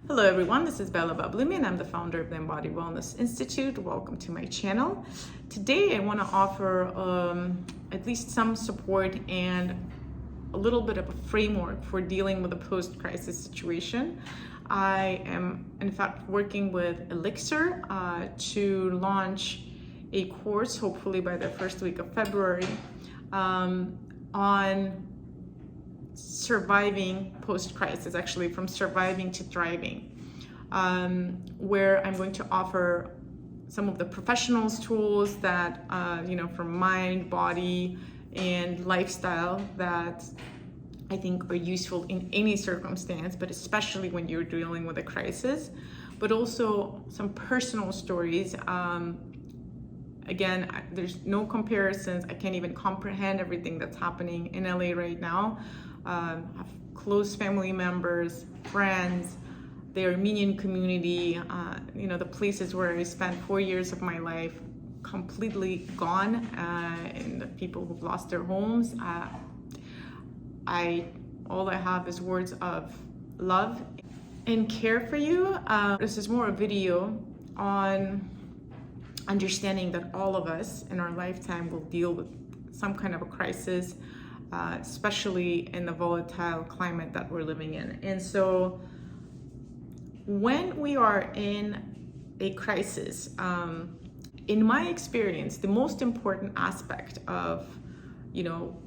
Hello everyone, this is Whlle I, and I'm the founder of the Embodied Wellness Institute. Welcome to my channel. Today I want to offer at least some support and a little bit of a framework for dealing with a post-crisis situation. I am in fact working with Elixir to launch a course, hopefully by the first week of February, on surviving post-crisis, actually from surviving to thriving, where I'm going to offer some of the professionals tools that, from mind, body, and lifestyle that I think are useful in any circumstance, but especially when you're dealing with a crisis, but also some personal stories. Again, there's no comparisons. I can't even comprehend everything that's happening in LA right now. Have close family members, friends, the Armenian community, the places where I spent 4 years of my life completely gone, and the people who've lost their homes. All I have is words of love and care for you. This is more a video on understanding that all of us in our lifetime will deal with some kind of a crisis, especially in the volatile climate that we're living in. And so when we are in a crisis, in my experience, the most important aspect of,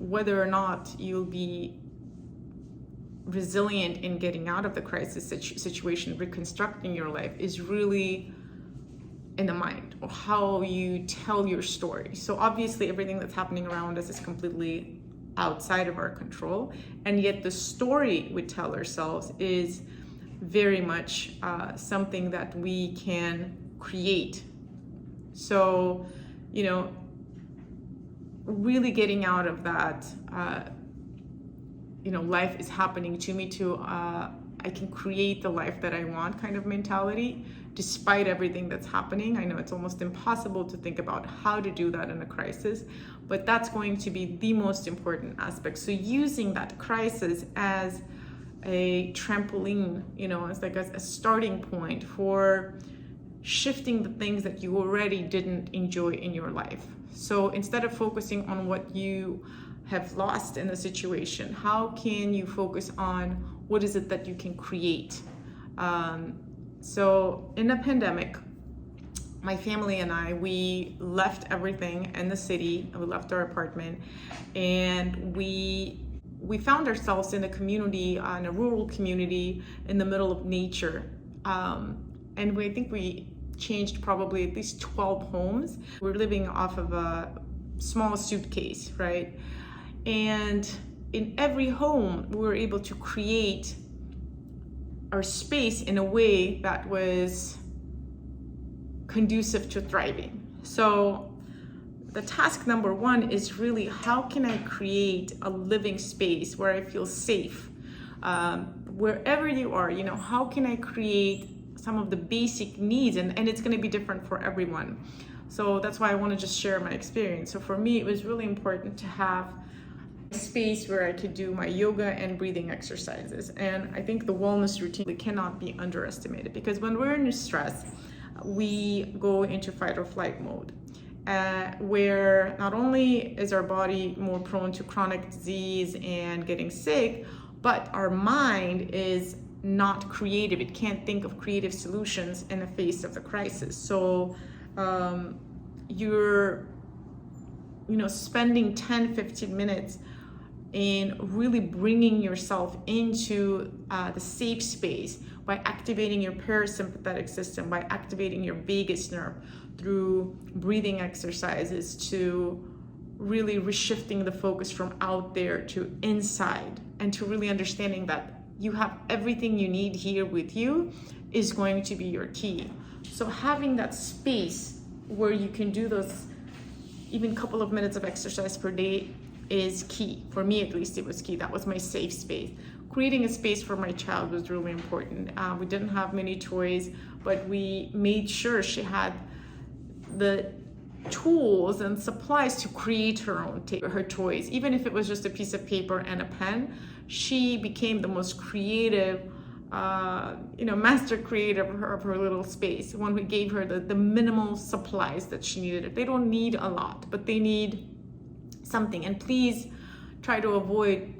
whether or not you'll be resilient in getting out of the crisis situation, reconstructing your life, is really in the mind, or how you tell your story. So obviously everything that's happening around us is completely outside of our control, and yet the story we tell ourselves is very much something that we can create. So, really getting out of that, life is happening to me too. I can create the life that I want kind of mentality, despite everything that's happening. I know it's almost impossible to think about how to do that in a crisis, but that's going to be the most important aspect. So using that crisis as a trampoline, as like a starting point for shifting the things that you already didn't enjoy in your life. So instead of focusing on what you have lost in the situation, how can you focus on what is it that you can create? So in the pandemic, my family and I, we left everything in the city. We left our apartment, and we found ourselves in a community, in a rural community in the middle of nature. And I think we changed probably at least 12 homes. We're living off of a small suitcase, right? And in every home, we were able to create our space in a way that was conducive to thriving. So the task number one is really, how can I create a living space where I feel safe? Wherever you are, how can I create some of the basic needs? And it's going to be different for everyone. So that's why I want to just share my experience. So for me, it was really important to have a space where I could do my yoga and breathing exercises. And I think the wellness routine cannot be underestimated, because when we're in stress, we go into fight or flight mode, where not only is our body more prone to chronic disease and getting sick, but our mind is not creative. It can't think of creative solutions in the face of the crisis. So you're spending 10-15 minutes in really bringing yourself into the safe space by activating your parasympathetic system, by activating your vagus nerve through breathing exercises, to really reshifting the focus from out there to inside, and to really understanding that you have everything you need here with you is going to be your key. So having that space where you can do those even couple of minutes of exercise per day is key. For me, at least, it was key. That was my safe space. Creating a space for my child was really important. We didn't have many toys, but we made sure she had the tools and supplies to create her toys. Even if it was just a piece of paper and a pen, she became the most creative master creator of her little space, when we gave her the minimal supplies that she needed. They don't need a lot, but they need something. And please try to avoid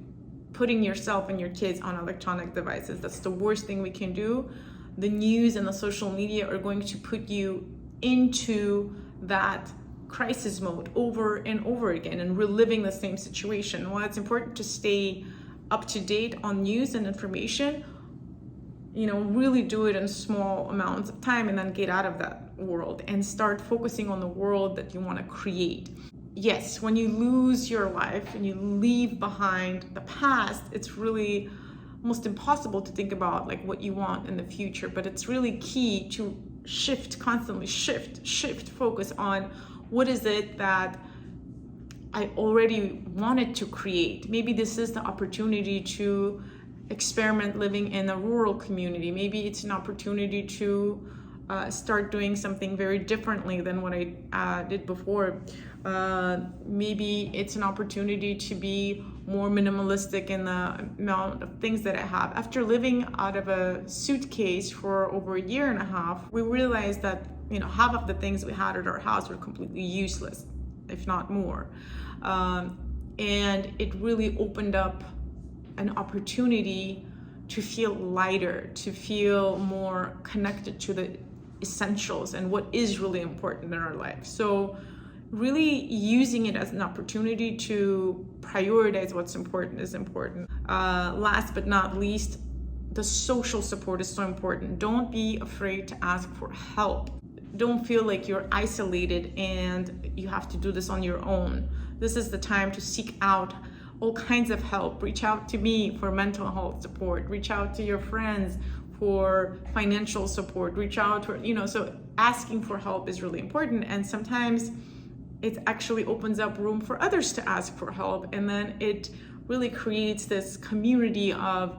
putting yourself and your kids on electronic devices. That's the worst thing we can do. The news and the social media are going to put you into that crisis mode over and over again and reliving the same situation. While it's important to stay up to date on news and information, really do it in small amounts of time and then get out of that world and start focusing on the world that you want to create. Yes, when you lose your life and you leave behind the past, it's really almost impossible to think about like what you want in the future, but it's really key to constantly shift focus on what is it that I already wanted to create. Maybe this is the opportunity to experiment living in a rural community. Maybe it's an opportunity to start doing something very differently than what I did before. Maybe it's an opportunity to be more minimalistic in the amount of things that I have. After living out of a suitcase for over a year and a half, we realized that half of the things we had at our house were completely useless, if not more. And it really opened up an opportunity to feel lighter, to feel more connected to the essentials and what is really important in our life. So really using it as an opportunity to prioritize what's important is important. Last but not least, the social support is so important. Don't be afraid to ask for help. Don't feel like you're isolated and you have to do this on your own. This is the time to seek out all kinds of help. Reach out to me for mental health support. Reach out to your friends for financial support. Reach out for, so asking for help is really important. And sometimes it actually opens up room for others to ask for help. And then it really creates this community of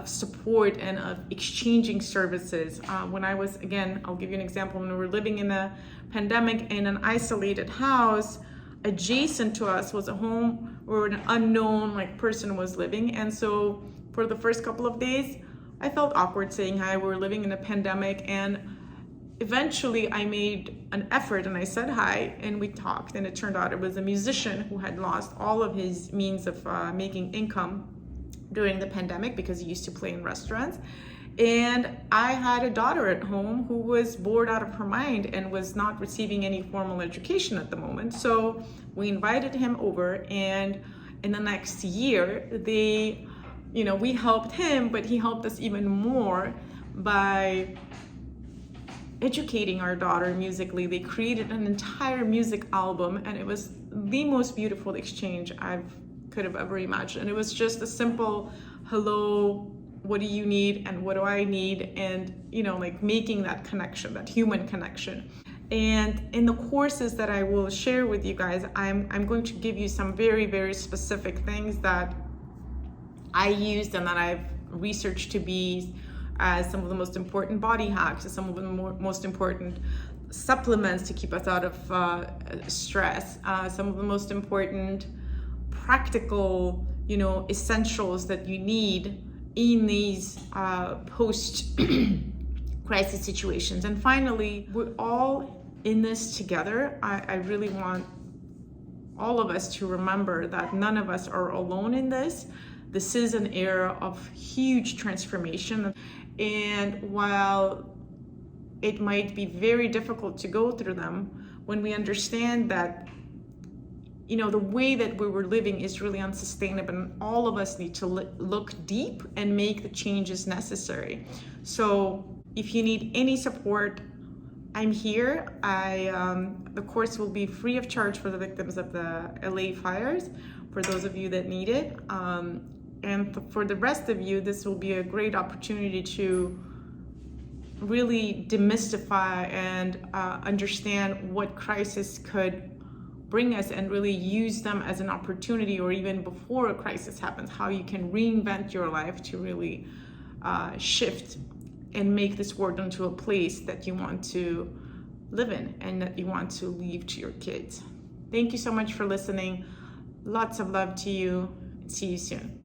support and of exchanging services. When I was, again, I'll give you an example. When we were living in a pandemic in an isolated house, adjacent to us was a home where an unknown person was living. And so for the first couple of days, I felt awkward saying hi. We were living in a pandemic, and eventually I made an effort and I said hi and we talked, and it turned out it was a musician who had lost all of his means of making income during the pandemic because he used to play in restaurants. And I had a daughter at home who was bored out of her mind and was not receiving any formal education at the moment. So we invited him over, and in the next year, we helped him, but he helped us even more by educating our daughter musically. They created an entire music album, and it was the most beautiful exchange I could have ever imagined. It was just a simple hello, what do you need and what do I need, and making that connection, that human connection. And in the courses that I will share with you guys, I'm going to give you some very, very specific things that I used and that I've researched to be some of the most important body hacks, some of the most important supplements to keep us out of stress, some of the most important practical, essentials that you need in these post-crisis situations. And finally, we're all in this together. I really want all of us to remember that none of us are alone in this. This is an era of huge transformation. And while it might be very difficult to go through them, when we understand that the way that we were living is really unsustainable, and all of us need to look deep and make the changes necessary. So if you need any support, I'm here. The course will be free of charge for the victims of the LA fires, for those of you that need it. And for the rest of you, this will be a great opportunity to really demystify and understand what crisis could bring us, and really use them as an opportunity, or even before a crisis happens, how you can reinvent your life to really shift and make this world into a place that you want to live in and that you want to leave to your kids. Thank you so much for listening. Lots of love to you. See you soon.